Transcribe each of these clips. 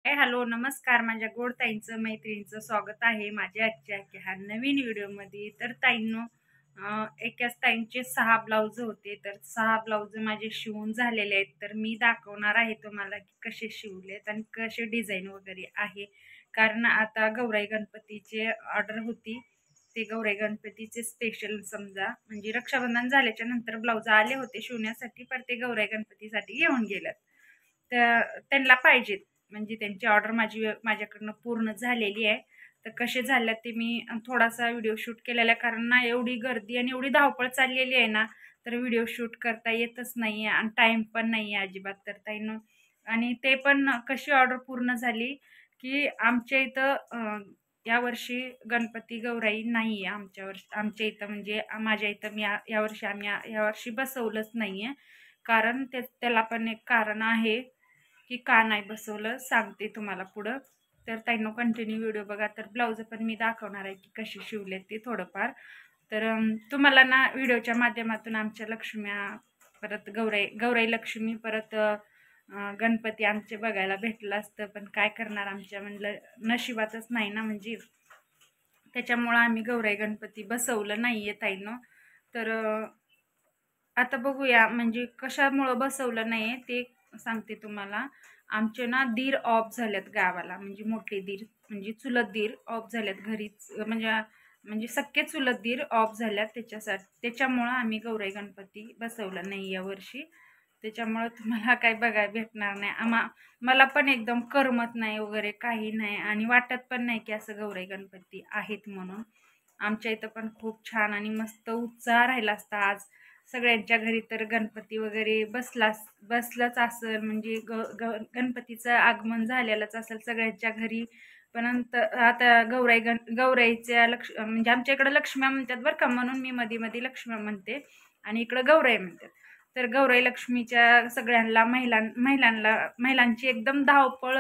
Hello नमस्कार माझ्या गोड ताईंचं मैत्रिणींचं स्वागत आहे माझ्या आजच्या ह्या नवीन व्हिडिओमध्ये। तर ताईंनो एकाच ताईंचे 6 ब्लाउज होते, तर 6 ब्लाउज माझे शिवून झालेले आहेत। तर मी दाखवणार आहे तुम्हाला की कसे शिवलेत आणि कसे डिझाईन वगैरे आहे। कारण आता गौराई गणपतीचे ऑर्डर होती, ते गौराई गणपतीचे स्पेशल समजा म्हणजे रक्षाबंधन झाल्याच्या नंतर ब्लाउज आले होते शिवण्यासाठी, पण ते गौराई गणपतीसाठी घेऊन गेलेत। तर त्यांना पाहिजेत म्हणजे त्यांची ऑर्डर माझ्याकडनं पूर्ण झालेली आहे। तर कसे झाले ते मी थोडासा व्हिडिओ शूट केलेला आहे, कारण ना एवढी गर्दी आणि एवढी धावपळ चाललेली आहे ना, तर व्हिडिओ शूट करता येतच नाही आहे आणि टाइम पण नाही आहे अजिबात। तर ताईनं आणि ते पण कशी ऑर्डर पूर्ण झाली की आमच्या इथं यावर्षी गणपती गौराई नाही आहे आमच्या इथं, म्हणजे माझ्या इथं मी यावर्षी आम्ही यावर्षी बसवलंच नाही आहे। कारण त्याला पण एक कारण आहे की का नाही बसवलं सांगते तुम्हाला पुढं। तर ताईंनो कंटिन्यू व्हिडिओ बघा। तर ब्लाउज पण मी दाखवणार आहे की कशी शिवले ते थोडंफार। तर तुम्हाला ना व्हिडिओच्या माध्यमातून आमच्या लक्ष्म्या परत गौराई लक्ष्मी परत गणपती आमचे बघायला भेटलं असतं, पण काय करणार आमच्या म्हणलं नशिबातच नाही ना, म्हणजे त्याच्यामुळं आम्ही गौराई गणपती बसवलं नाहीये ताईंनो। तर आता बघूया म्हणजे कशामुळं बसवलं नाही ते सांगते तुम्हाला। आमचे ना दीर ऑफ झाल्यात गावाला, म्हणजे मोठे दीर म्हणजे चुलत दीर ऑफ झाल्यात घरीच, म्हणजे सख्खे चुलत दीर ऑफ झाल्यात, त्याच्यामुळं आम्ही गौराई गणपती बसवला नाही यावर्षी। त्याच्यामुळं तुम्हाला काय बघायला भेटणार नाही। मला पण एकदम करमत नाही वगैरे काही नाही आणि वाटत पण नाही की असं गौराई गणपती आहेत म्हणून। आमच्या इथं पण खूप छान आणि मस्त उत्साह राहिला असता आज सगळ्यांच्या घरी। तर गणपती वगैरे बसलाच असेल, म्हणजे गणपतीचं आगमन झालेलंच असेल सगळ्यांच्या घरी। पण आता गौराईच्या म्हणजे आमच्या इकडं लक्ष्म्या म्हणतात बरं का, म्हणून मी मध्ये मध्ये लक्ष्म्या म्हणते आणि इकडं गौराई म्हणतात। तर गौराई लक्ष्मीच्या सगळ्यांना महिलांची एकदम धावपळ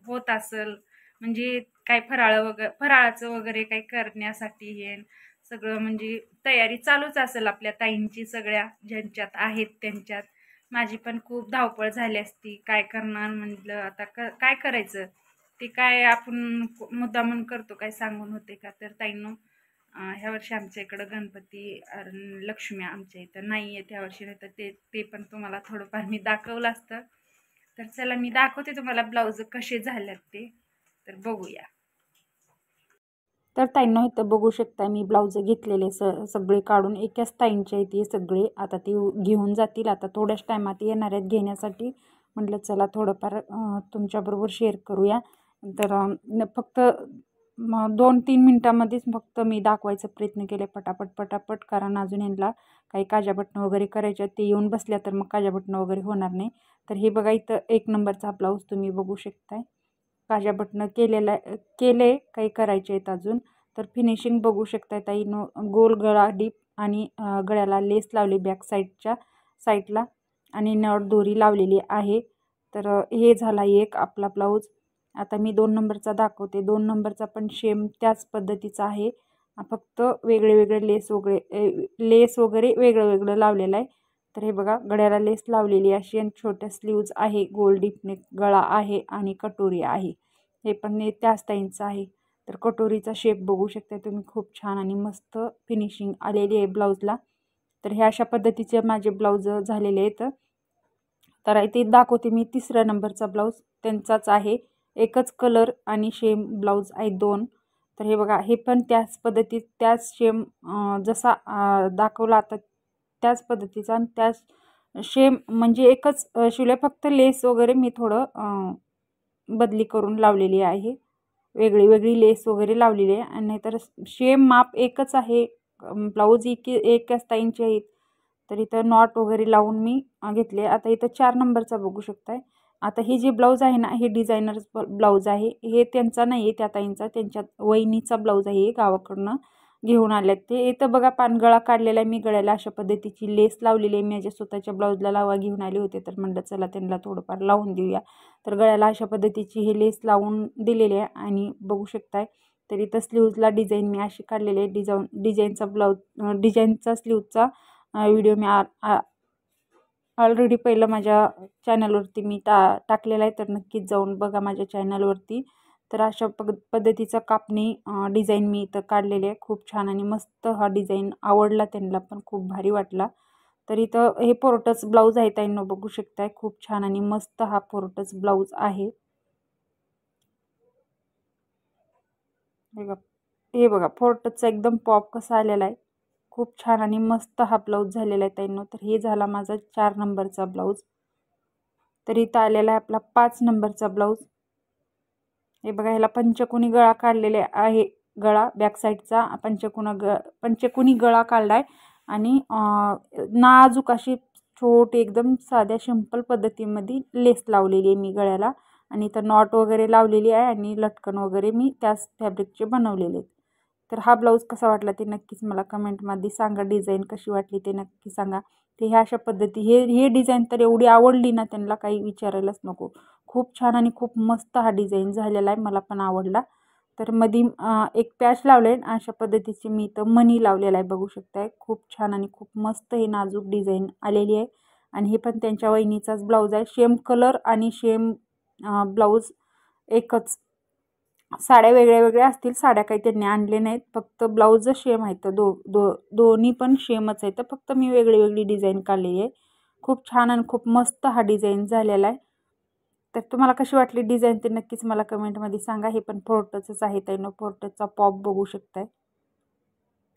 होत असेल, म्हणजे काय फराळाचं वगैरे काही करण्यासाठी हे सगळं म्हणजे तयारी चालूच असेल आपल्या ताईंची, सगळ्या ज्यांच्यात आहेत त्यांच्यात। माझी पण खूप धावपळ झाली असती, काय करणार म्हटलं आता काय करायचं ते काय आपण मुद्दामून करतो काय सांगून होते का। तर ताईंनो ह्या वर्षी आमच्या इकडं गणपती लक्ष्मी आमच्या इथं नाही आहेत ह्या वर्षी, नाही तर ते पण तुम्हाला थोडंफार मी दाखवलं असतं। तर चला मी दाखवते तुम्हाला ब्लाऊज कसे झाल्यात ते, तर बघूया। तर ताईंनो इथं बघू शकता मी ब्लाऊज घेतलेले सगळे काढून एकाच ताईंच्या इथे सगळे आता ती घेऊन जातील, आता थोड्याच टायमात येणार आहेत घेण्यासाठी। म्हटलं चला थोडंफार तुमच्याबरोबर शेअर करूया। तर फक्त 2-3 मिनटामध्येच फक्त मी दाखवायचा प्रयत्न केले पटापट, कारण अजून यांना काही काजाबटणं वगैरे करायचे ते येऊन बसल्या तर मग काजाबटणं वगैरे होणार नाही। तर हे बघा इथं 1 नंबरचा ब्लाऊज तुम्ही बघू शकताय, काजाबटणं केले काही करायचे आहेत अजून। तर फिनिशिंग बघू शकताय ताईंनो, गोल गळा डीप आणि गळ्याला लेस लावली बॅक साईडला आणि नट दोरी लावलेली आहे। तर हे झाला एक आपला ब्लाऊज। आता मी 2 नंबरचा दाखवते। 2 नंबरचा पण सेम त्याच पद्धतीचा आहे, फक्त वेगळे लेस वगैरे वेगळं लावलेलं आहे। तर हे बघा गळ्याला लेस लावलेली अशी आणि छोट्या स्लीव्ज आहे, गोल डीपनेक गळा आहे आणि कटोरी आहे, हे पण त्याच ताईंचं आहे। तर कटोरीचा शेप बघू शकता तुम्ही, खूप छान आणि मस्त फिनिशिंग आलेली आहे ब्लाऊजला। तर ह्या अशा पद्धतीचे माझे ब्लाऊज झालेले आहेत। तर इथे दाखवते मी 3ऱ्या नंबरचा ब्लाऊज, त्यांचाच आहे, एकच कलर आणि सेम ब्लाऊज आहे 2। तर हे बघा हे पण त्याच पद्धतीत त्याच सेम जसा दाखवला आता त्याच पद्धतीचा आणि त्याच सेम म्हणजे एकच शिवले, फक्त लेस वगैरे मी थोडं बदली करून लावलेली आहे, वेगळी लेस वगैरे लावलेली आहे आणि नाहीतर सेम माप एकच आहे। ब्लाऊज एकच ताईंचे आहेत। तर इथं नॉट वगैरे लावून मी घेतले। आता इथं 4 नंबरचा बघू शकताय। आता हे जे ब्लाऊज आहे ना, हे डिझायनर ब्लाऊज आहे, हे त्यांचा नाही आहे त्या ताईंचा, त्यांच्या वहिनीचा ब्लाऊज आहे, गावाकडनं घेऊन आल्यात ते। इथं बघा पानगळा काढलेला आहे मी, गळ्याला अशा पद्धतीची लेस लावलेली आहे, मी माझ्या स्वतःच्या ब्लाऊजला लावा घेऊन आले होते, तर म्हणलं चला त्यांना थोडंफार लावून देऊया। तर गळ्याला अशा पद्धतीची हे लेस लावून दिलेली आहे आणि बघू शकताय। तर इथं स्लीव्जला डिझाईन मी अशी काढलेली आहे, डिझाईनचा स्लीव्जचा व्हिडिओ मी ऑलरेडी पहिलं माझ्या चॅनलवरती मी टाकलेलं आहे, तर नक्कीच जाऊन बघा माझ्या चॅनलवरती. तर अशा पद्धतीचा कापणी डिझाईन मी इथं काढलेली आहे. खूप छान आणि मस्त हा डिझाईन आवडला त्यांना पण, खूप भारी वाटला. तर इथं हे पोर्टच ब्लाऊज आहे ताईंनो, बघू शकताय. खूप छान आणि मस्त हा पोर्टच ब्लाऊज आहे. हे बघा पोर्टचा एकदम पॉप कसा आलेला आहे. खूप छान आणि मस्त हा ब्लाऊज झालेला आहे ताईंनो. तर हे झाला माझा 4 नंबरचा ब्लाऊज. तर इथं आलेला आहे आपला 5 नंबरचा ब्लाऊज. हे बघा, ह्याला पंचकोनी गळा काढलेले आहे. गळा बॅक साईडचा पंचकोनी गळा काढलाय आणि नाजूक अशी छोटी एकदम साध्या सिंपल पद्धतीमध्ये लेस लावलेली आहे मी गळ्याला, आणि इथं नॉट वगैरे लावलेली आहे आणि लटकन वगैरे मी त्याच फॅब्रिकचे बनवलेले आहेत. तर हा ब्लाऊज कसा वाटला ते नक्कीच मला कमेंटमध्ये सांगा. डिझाईन कशी वाटली ते नक्की सांगा. ते ह्या अशा पद्धती हे डिझाईन तर एवढी आवडली ना, त्यांना काही विचारायलाच नको. खूप छान आणि खूप मस्त हा डिझाईन झालेला आहे, मला पण आवडला. तर मध्ये एक पॅच लावले आहे, अशा पद्धतीची मी इथं मणी लावलेला आहे, बघू शकताय. खूप छान आणि खूप मस्त हे नाजूक डिझाईन आलेली आहे. आणि हे पण त्यांच्या वहिनीचाच ब्लाऊज आहे. सेम कलर आणि सेम ब्लाऊज एकच. साड्या वेगळ्या वेगळ्या असतील, साड्या काही त्यांनी आणले नाहीत, फक्त ब्लाऊज सेम आहेत. दोन्ही पण सेमच आहेत, फक्त मी वेगळी वेगळी डिझाईन काढलेली आहे. खूप छान आणि खूप मस्त हा डिझाईन झालेला आहे. तर तुम्हाला कशी वाटली डिझाईन ते नक्कीच मला कमेंटमध्ये सांगा. हे पण पोर्टचंच आहे ताईंनो, पोर्टचा पॉप बघू शकताय.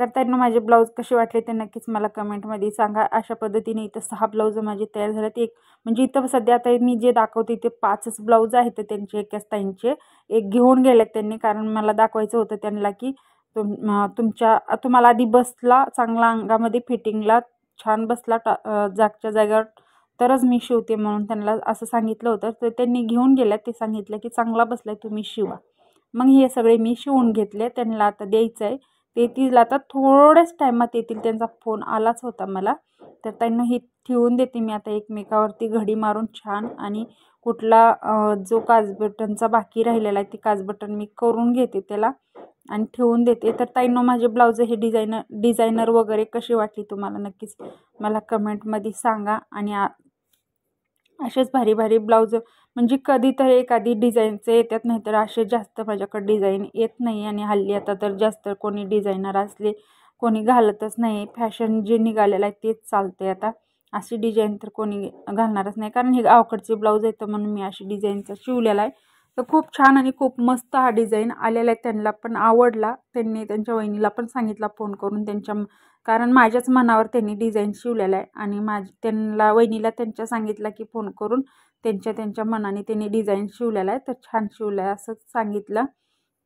तर त्यांना माझे ब्लाऊज कसे वाटले ते नक्कीच मला कमेंटमध्ये सांगा. अशा पद्धतीने इथं 6 ब्लाऊज माझे तयार झालेत. एक म्हणजे इथं सध्या आता मी जे दाखवते ते 5च ब्लाऊज आहेत त्यांचे, एकाच ताईंचे. एक घेऊन गेलेत त्यांनी, कारण मला दाखवायचं होतं त्यांना की तुम्हाला आधी बसला चांगला, अंगामध्ये फिटिंगला छान बसला जागच्या जागेवर, तरच मी शिवते म्हणून त्यांना असं सांगितलं होतं. तर त्यांनी घेऊन गेल्यात. ते सांगितलं की चांगला बसलाय, तुम्ही शिवा. मग हे सगळे मी शिवून घेतले. त्यांना आता द्यायचं आहे. ते येतील आता थोड्याच टायमात येतील. त्यांचा फोन आलाच होता मला. तर त्यांना हे ठेवून देते मी आता एकमेकावरती घडी मारून छान. आणि कुठला जो काजबटनचा बाकी राहिलेला आहे, ती काजबटन मी करून घेते त्याला आणि ठेवून देते. तर ताईंनो माझे ब्लाऊज हे डिझायनर वगैरे कशी वाटली तुम्हाला नक्कीच मला कमेंटमध्ये सांगा. आणि असेच भारी भारी ब्लाऊज म्हणजे कधी तर एखादी डिझाईनचे येतात, नाही तर असे जास्त माझ्याकडे डिझाईन येत नाही. आणि हल्ली आता तर जास्त कोणी डिझायनर असले कोणी घालतच नाही. फॅशन जे निघालेलं आहे तेच चालते आता. अशी डिझाईन तर कोणी घालणारच नाही, कारण हे गावकडचे ब्लाऊज येतं म्हणून मी अशी डिझाईनचा शिवलेला आहे. तर खूप छान आणि खूप मस्त हा डिझाईन आलेला आहे. त्यांना पण आवडला. त्यांनी त्यांच्या वहिनीला पण सांगितला फोन करून, कारण माझ्याच मनावर त्यांनी डिझाईन शिवलेला आहे. आणि त्यांना वहिनीला त्यांच्या सांगितलं की फोन करून त्यांच्या मनाने त्यांनी डिझाईन शिवलेला आहे, तर छान शिवलं आहे असं सांगितलं.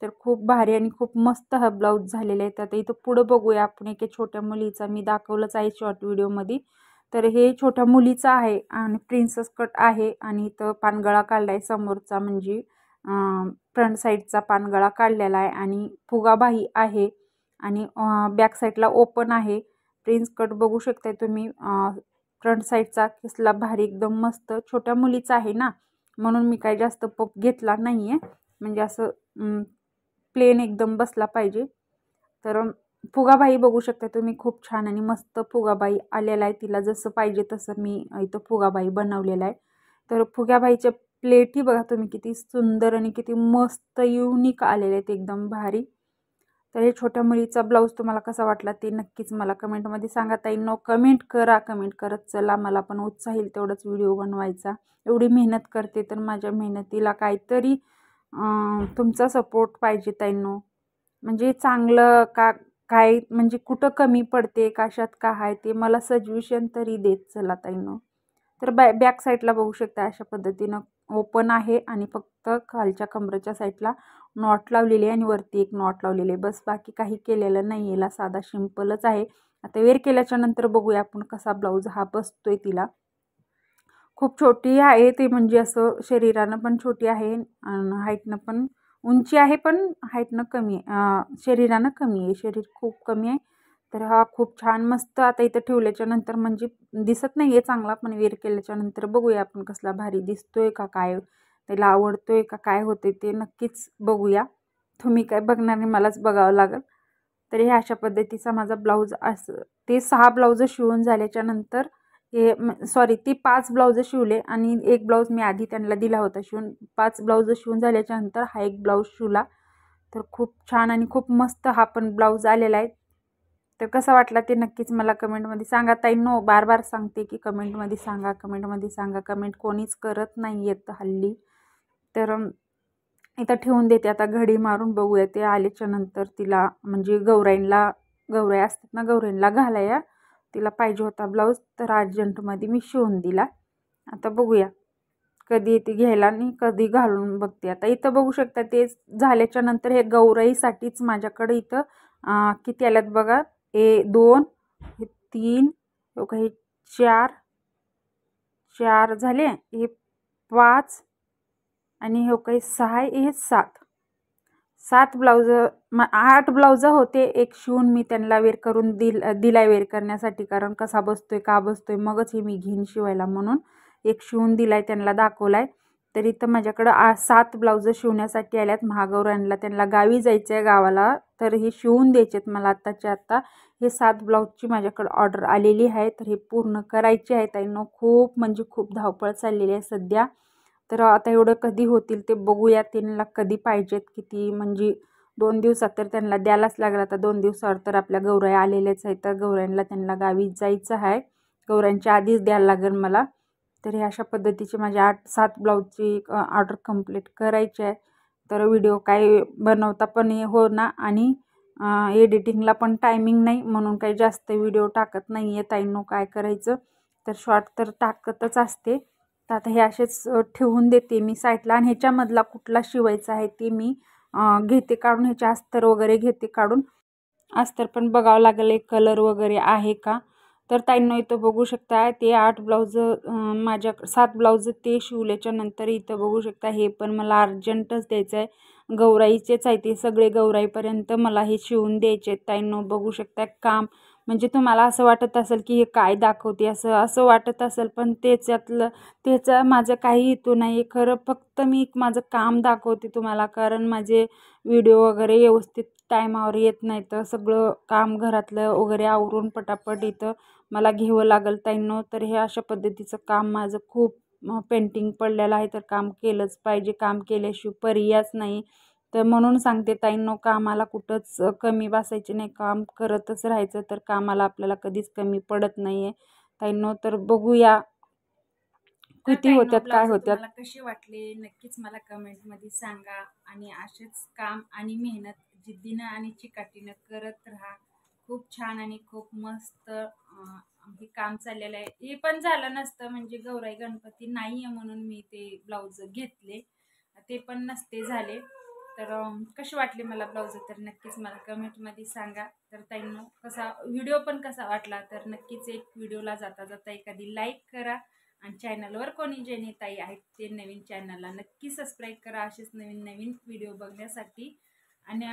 तर खूप भारी आणि खूप मस्त हा ब्लाऊज झालेला आहे. तर आता इथं पुढं बघूया आपण. एका छोट्या मुलीचा मी दाखवलंच आहे शॉर्ट व्हिडिओमध्ये. तर हे छोट्या मुलीचं आहे आणि प्रिन्सेस कट आहे. आणि इथं पानगळा काढला आहे समोरचा, म्हणजे फ्रंट साईडचा पानगळा काढलेला आहे. आणि फुगाबाई आहे आणि बॅक साईडला ओपन आहे. प्रिन्स कट बघू शकताय तुम्ही. फ्रंट साईडचा कसला भारी एकदम मस्त. छोट्या मुलीचा आहे ना, म्हणून मी काही जास्त पप घेतला नाही आहे, म्हणजे असं प्लेन एकदम बसला पाहिजे. तर फुगाबाई बघू शकता तुम्ही. खूप छान आणि मस्त फुगाबाई आलेला आहे. तिला जसं पाहिजे तसं मी इथं फुगाबाई बनवलेला आहे. तर फुगाबाईच्या प्लेटही बघा तुम्ही, किती सुंदर आणि किती मस्त युनिक आलेले आहेत, एकदम भारी. तर हे छोट्या मुलीचा ब्लाऊज तुम्हाला कसा वाटला ते नक्कीच मला कमेंटमध्ये सांगा. ताईंनो कमेंट करत चला. मला पण उत्साह येईल तेवढंच व्हिडिओ बनवायचा. एवढी मेहनत करते तर माझ्या मेहनतीला काहीतरी तुमचा सपोर्ट पाहिजे ताईंनो. म्हणजे चांगलं काय म्हणजे कुठं कमी पडते, कशात काय आहे ते मला सजेशन तरी देत चला ताईंनो. तर बॅक साईडला बघू शकता अशा पद्धतीनं ओपन आहे आणि फक्त खालच्या कमरेच्या साईडला नॉट लावलेली आहे आणि वरती एक नॉट लावलेली आहे. बस बाकी काही केलेलं नाही. याला साधा सिंपलच आहे. आता वेअर केल्याच्या नंतर बघूया आपण कसा ब्लाऊज हा बसतोय तिला. खूप छोटी आहे ती, म्हणजे असं शरीरानं पण छोटी आहे आणि हाईटनं पण उंची आहे, पण हाईटनं कमी आहे, शरीरानं कमी आहे, शरीर खूप कमी आहे. तर हा खूप छान मस्त आता इथं ठेवल्याच्या नंतर म्हणजे दिसत नाही आहे चांगला, पण वेअर केल्याच्या नंतर बघूया आपण कसला भारी दिसतोय का, काय त्याला आवडतोय का, काय होते ते नक्कीच बघूया. तुम्ही काय बघणार नाही, मलाच बघावं लागेल. तर ह्या अशा पद्धतीचा माझा ब्लाऊज असं ते 6 ब्लाऊज शिवून झाल्याच्या नंतर हे सॉरी ती 5 ब्लाऊज शिवले आणि एक ब्लाऊज मी आधी त्यांना दिला होता शिवून. 5 ब्लाऊज शिवून झाल्याच्या नंतर हा एक ब्लाऊज शिवला. तर खूप छान आणि खूप मस्त हा पण ब्लाऊज आलेला आहे. तर कसा वाटला ते नक्कीच मला कमेंटमध्ये सांगा. ताईंनो बार बार सांगते की कमेंटमध्ये सांगा, कमेंटमध्ये सांगा. कमेंट कोणीच करत नाही येत हल्ली. तर इथं ठेवून देते आता, घडी मारून बघूया. ते आल्याच्या नंतर तिला म्हणजे गौराई असतात ना, गौराईंना घालाया तिला पाहिजे होता ब्लाऊज. तर अर्जंटमध्ये मी शिवून दिला. आता बघूया कधी येते घ्यायला आणि कधी घालून बघते. आता इथं बघू शकता ते झाल्याच्या नंतर हे गौराईसाठीच माझ्याकडे इथं किती आल्यात बघा. 2 हे 3 हे 4 झाले, हे 5 आणि हे काही 6 हे 7 ब्लाऊज 8 ब्लाऊज होते. एक शिवून मी त्यांना वेअर करून दिलाय वेअर करण्यासाठी, कारण कसा बसतोय का बसतोय मगच हे मी घेईन शिवायला म्हणून एक शिवून दिलाय त्यांना दाखवलाय. तर इथं माझ्याकडं 7 ब्लाऊज शिवण्यासाठी आल्यात. महागौरांना त्यांना गावी जायचं आहे गावाला, तर हे शिवून द्यायचेत मला आत्ताच्या आत्ता. हे 7 ब्लाऊजची माझ्याकडं ऑर्डर आलेली आहे. तर हे पूर्ण करायचे आहे ताईंनो. खूप म्हणजे खूप धावपळ चाललेली आहे सध्या. तर आता एवढं कधी होतील ते बघूया. त्यांना कधी पाहिजेत किती म्हणजे 2 दिवसात तर त्यांना द्यायलाच लागलं. आता 2 दिवसावर तर आपल्या गौराई आलेल्याच आहेत. तर गौराईंना त्यांना गावी जायचं आहे. गौराईंच्या आधीच द्यायला लागेल मला. तर हे अशा पद्धतीचे माझे 8-7 ब्लाऊजची ऑर्डर कंप्लीट करायची आहे. तर व्हिडिओ काही बनवता पण हो ना, आणि एडिटिंगला पण टायमिंग नाही म्हणून काही जास्त व्हिडिओ टाकत नाही आहे ताईंनो. काय करायचं, तर शॉर्ट तर टाकतच असते. तर आता हे असेच ठेवून देते मी साईडला. आणि ह्याच्यामधला कुठला शिवायचा आहे ते मी घेते काढून. ह्याचे अस्तर वगैरे घेते काढून. अस्तर पण बघावं लागेल एक कलर वगैरे आहे का. तर ताईंनो इथं बघू शकता ते 8 ब्लाऊज माझ्या 7 ब्लाऊज ते शिवल्याच्या नंतर इथं बघू शकता हे पण मला अर्जंटच द्यायचं आहे. गौराईचेच आहे ते सगळे. गौराईपर्यंत मला हे शिवून द्यायचे ताईंनो. बघू शकता काम म्हणजे तुम्हाला असं वाटत असेल की हे काय दाखवते असं वाटत असेल, पण त्याचं माझं काही हेतू नाही. खरं फक्त मी माझं काम दाखवते तुम्हाला, कारण माझे व्हिडिओ वगैरे व्यवस्थित टायमावर येत नाही. तर सगळं काम घरातलं वगैरे आवरून पटापट इथं मला घ्यावं लागेल ताईंनो. तर हे अशा पद्धतीचं काम माझं खूप पेंटिंग पडलेलं आहे. तर काम केलंच पाहिजे, काम केल्याशिवाय पर्यायच नाही. तर म्हणून सांगते ताईंनो, कामाला कुठंच कमी बसायचे नाही, काम करतच राहायचं. तर कामाला आपल्याला कधीच कमी पडत नाही आहे ताईंनो. तर बघूया किती होत्यात काय होत्यात. मला कसे वाटले नक्कीच मला कमेंटमध्ये सांगा. आणि असेच काम आणि मेहनत जिद्दीनं आणि चिकाटीनं करत राहा. खूप छान आणि खूप मस्त हे काम चाललेलं आहे. हे पण झालं नसतं म्हणजे गौराई गणपती नाही आहे म्हणून मी ते ब्लाऊज घेतले, ते पण नसते झाले. तर कसे वाटले मला ब्लाऊज तर नक्कीच मला कमेंटमध्ये सांगा. तर ताईंनो व्हिडिओ पण कसा वाटला तर नक्कीच एक व्हिडिओला जाता जाता एखादी लाईक करा. आणि चॅनलवर कोणी जे ताई आहेत ते नवीन चॅनलला नक्की सबस्क्राईब करा असेच नवीन नवीन व्हिडिओ बघण्यासाठी. आणि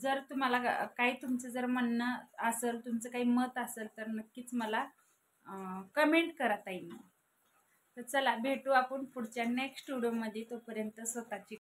जर तुम्हाला काही तुमचं जर म्हणणं असेल, तुमचं काही मत असेल तर नक्कीच मला कमेंट करा ताईंनो. तर चला भेटू आपण पुढच्या नेक्स्ट व्हिडिओमध्ये. तोपर्यंत स्वतःची